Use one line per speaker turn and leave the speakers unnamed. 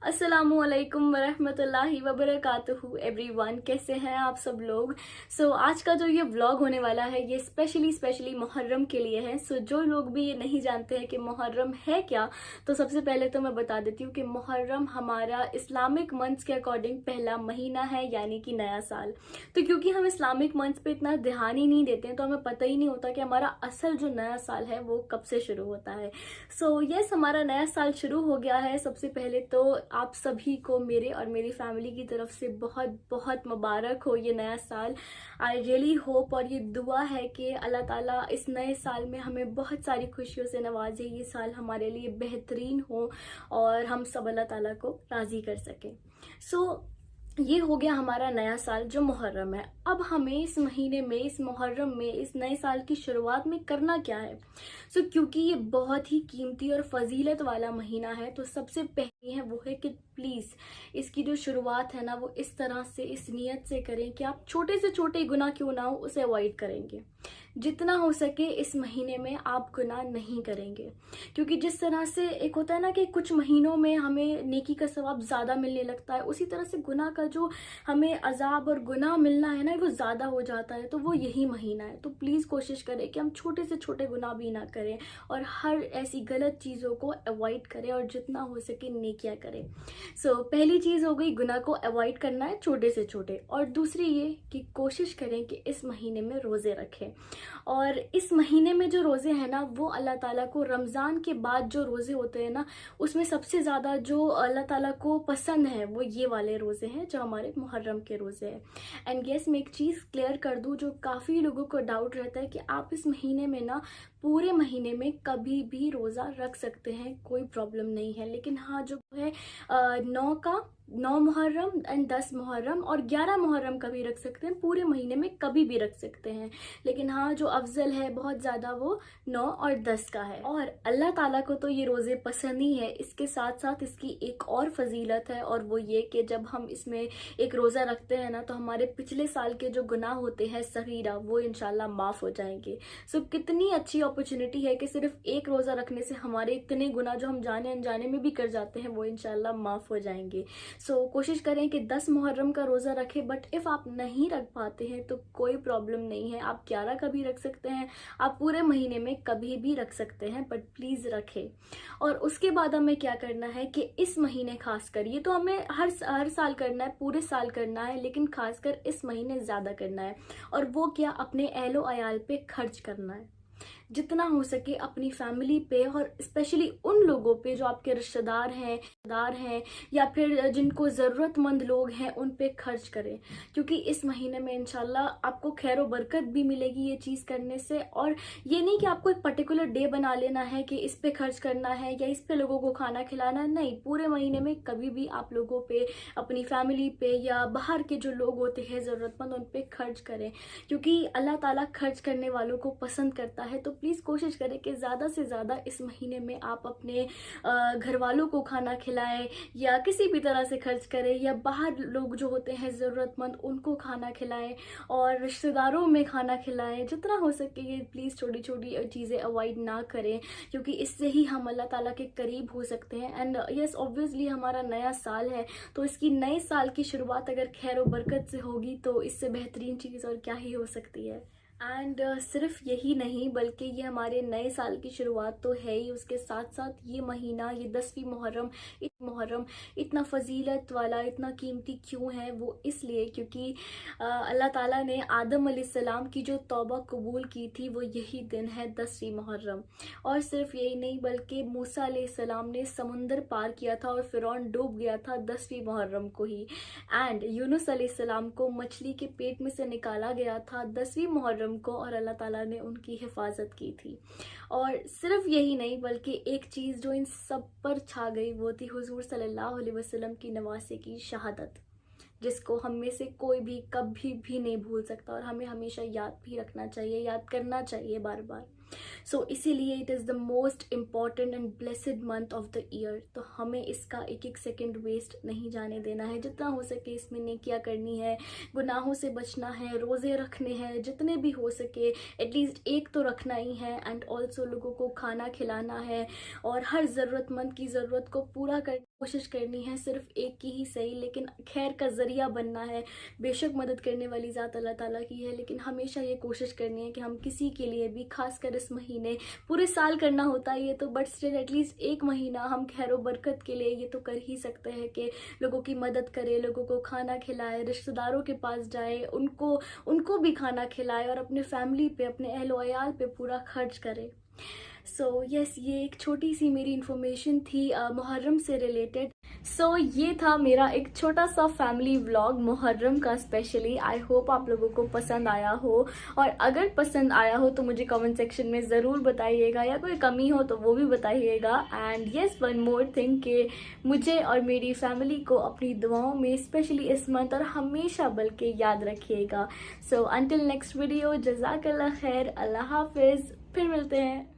अस्सलामुअलैकुम वरहमतुल्लाहि वबरकातुहू एवरीवन, कैसे हैं आप सब लोग। आज का जो ये व्लॉग होने वाला है ये स्पेशली मुहर्रम के लिए है। जो लोग भी ये नहीं जानते हैं कि मुहर्रम है क्या, तो सबसे पहले तो मैं बता देती हूँ कि मुहर्रम हमारा इस्लामिक मंथ्स के अकॉर्डिंग पहला महीना है, यानी कि नया साल। तो क्योंकि हम इस्लामिक मंथ्स पे इतना ध्यान ही नहीं देते हैं तो हमें पता ही नहीं होता कि हमारा असल जो नया साल है वो कब से शुरू होता है। यस, हमारा नया साल शुरू हो गया है। सबसे पहले तो आप सभी को मेरे और मेरी फैमिली की तरफ से बहुत बहुत मुबारक हो ये नया साल। आई रियली होप, और ये दुआ है कि अल्लाह ताला इस नए साल में हमें बहुत सारी खुशियों से नवाजे, ये साल हमारे लिए बेहतरीन हो और हम सब अल्लाह ताला को राज़ी कर सकें। ये हो गया हमारा नया साल जो मुहर्रम है। अब हमें इस महीने में, इस मुहर्रम में, इस नए साल की शुरुआत में करना क्या है। क्योंकि ये बहुत ही कीमती और फजीलत वाला महीना है, तो सबसे पहले है वो है कि प्लीज़ इसकी जो शुरुआत है ना वो इस तरह से, इस नियत से करें कि आप छोटे से छोटे गुनाह क्यों ना हो उसे अवॉइड करेंगे। जितना हो सके इस महीने में आप गुनाह नहीं करेंगे, क्योंकि जिस तरह से एक होता है ना कि कुछ महीनों में हमें नेकी का सवाब ज़्यादा मिलने लगता है, उसी तरह से गुनाह का जो हमें अजाब और गुनाह मिलना है ना वो ज़्यादा हो जाता है। तो वो यही महीना है। तो प्लीज़ कोशिश करें कि हम छोटे से छोटे गुनाह भी ना करें और हर ऐसी गलत चीज़ों को अवॉइड करें और जितना हो सके नेकियां करें। पहली चीज़ हो गई, गुनाह को अवॉइड करना है छोटे से छोटे। और दूसरी ये कि कोशिश करें कि इस महीने में रोज़े रखें। और इस महीने में जो रोज़े हैं ना वो अल्लाह ताला को, रमज़ान के बाद जो रोज़े होते हैं ना उसमें सबसे ज़्यादा जो अल्लाह ताला को पसंद है वो ये वाले रोज़े हैं जो हमारे मुहर्रम के रोज़े हैं। एंड यस, मैं एक चीज़ क्लियर कर दूँ, जो काफ़ी लोगों को डाउट रहता है कि आप इस महीने में ना पूरे महीने में कभी भी रोज़ा रख सकते हैं, कोई प्रॉब्लम नहीं है। लेकिन हाँ, जो है 9 मुहर्रम एंड 10 मुहर्रम और 11 मुहर्रम का भी रख सकते हैं, पूरे महीने में कभी भी रख सकते हैं। लेकिन हाँ, जो अफजल है बहुत ज़्यादा वो 9 और 10 का है। और अल्लाह ताला को तो ये रोज़े पसंद ही है। इसके साथ साथ इसकी एक और फजीलत है, और वो ये कि जब हम इसमें एक रोज़ा रखते हैं ना तो हमारे पिछले साल के जो गुनाह होते हैं सगीरा, वो इंशाल्लाह माफ़ हो जाएंगे। कितनी अच्छी अपॉर्चुनिटी है कि सिर्फ एक रोज़ा रखने से हमारे इतने गुनाह जो हम जाने अनजाने में भी कर जाते हैं वो इंशाल्लाह माफ़ हो जाएंगे। कोशिश करें कि 10 मुहर्रम का रोज़ा रखें। बट इफ़ आप नहीं रख पाते हैं तो कोई प्रॉब्लम नहीं है, आप 11 का भी रख सकते हैं, आप पूरे महीने में कभी भी रख सकते हैं, बट प्लीज़ रखें। और उसके बाद हमें क्या करना है कि इस महीने खासकर, ये तो हमें हर साल करना है, पूरे साल करना है, लेकिन खासकर इस महीने ज़्यादा करना है। और वो क्या, अपने अहलो अयाल पे खर्च करना है। जितना हो सके अपनी फैमिली पे, और स्पेशली उन लोगों पे जो आपके रिश्तेदार हैं या फिर जिनको ज़रूरतमंद लोग हैं, उन पे खर्च करें। क्योंकि इस महीने में इंशाल्लाह आपको खैर व बरकत भी मिलेगी ये चीज़ करने से। और ये नहीं कि आपको एक पर्टिकुलर डे बना लेना है कि इस पे खर्च करना है या इस पे लोगों को खाना खिलाना है, नहीं, पूरे महीने में कभी भी आप लोगों पे, अपनी फैमिली पे या बाहर के जो लोग होते हैं ज़रूरतमंद, उन पे खर्च करें। क्योंकि अल्लाह ताला खर्च करने वालों को पसंद करता है। तो प्लीज़ कोशिश करें कि ज़्यादा से ज़्यादा इस महीने में आप अपने घर वालों को खाना खिलाएं, या किसी भी तरह से खर्च करें, या बाहर लोग जो होते हैं ज़रूरतमंद उनको खाना खिलाएं और रिश्तेदारों में खाना खिलाएं। जितना हो सके ये प्लीज़ छोटी छोटी चीज़ें अवॉइड ना करें, क्योंकि इससे ही हम अल्लाह ताला के करीब हो सकते हैं। एंड यस, ऑब्वियसली हमारा नया साल है, तो इसकी नए साल की शुरुआत अगर खैर व बरकत से होगी तो इससे बेहतरीन चीज़ और क्या ही हो सकती है। एंड सिर्फ यही नहीं, बल्कि ये हमारे नए साल की शुरुआत तो है ही, उसके साथ साथ ये महीना, ये 10वीं मुहर्रम इतना फजीलत वाला, इतना कीमती क्यों है, वो इसलिए क्योंकि अल्लाह ताला ने आदम अलैहिस्सलाम की जो तौबा कबूल की थी वो यही दिन है, 10वीं मुहर्रम। और सिर्फ यही नहीं, बल्कि मूसा अलैहिस्सलाम ने समुंदर पार किया था और फिरौन डूब गया था 10वीं मुहर्रम को ही। एंड यूनुस अलैहिस्सलाम को मछली के पेट में से निकाला गया था 10वीं मुहर्रम को, और अल्लाह ताला ने उनकी हिफाजत की थी। और सिर्फ यही नहीं, बल्कि एक चीज़ जो इन सब पर छा गई वो थी हुजूर सल्लल्लाहु अलैहि वसल्लम की नवासे की शहादत, जिसको हम में से कोई भी कभी भी नहीं भूल सकता और हमें हमेशा याद भी रखना चाहिए, याद करना चाहिए बार बार। सो इसीलिए it is the most important and blessed month of the year. तो हमें इसका एक एक सेकेंड वेस्ट नहीं जाने देना है। जितना हो सके इसमें नेकियां करनी है, गुनाहों से बचना है, रोज़े रखने हैं, जितने भी हो सके एटलीस्ट एक तो रखना ही है। एंड ऑल्सो लोगों को खाना खिलाना है और हर ज़रूरतमंद की ज़रूरत को पूरा कर कोशिश करनी है। सिर्फ एक की ही सही, लेकिन खैर का ज़रिया बनना है। बेशक मदद करने वाली ज़ात अल्लाह ताला की है, लेकिन हमेशा ये कोशिश करनी है कि हम किसी के लिए भी, खासकर इस महीने, पूरे साल करना होता है ये तो, बट स्टिल एटलीस्ट एक महीना हम खैर व बरकत के लिए ये तो कर ही सकते हैं कि लोगों की मदद करें, लोगों को खाना खिलाए, रिश्तेदारों के पास जाए, उनको भी खाना खिलाए और अपने फैमिली पे, अपने अहलो अयाल पे पूरा खर्च करें। सो यस, ये एक छोटी सी मेरी इन्फॉर्मेशन थी मुहर्रम से रिलेटेड। सो ये था मेरा एक छोटा सा फैमिली व्लॉग मुहर्रम का स्पेशली। आई होप आप लोगों को पसंद आया हो, और अगर पसंद आया हो तो मुझे कमेंट सेक्शन में ज़रूर बताइएगा, या कोई कमी हो तो वो भी बताइएगा। And yes, one more thing कि मुझे और मेरी फैमिली को अपनी दुआओं में स्पेशली इस मंथ और हमेशा बल्कि याद रखिएगा। सो अंटिल नेक्स्ट वीडियो, जज़ाकल्लाह खैर, अल्लाह हाफिज़, फिर मिलते हैं।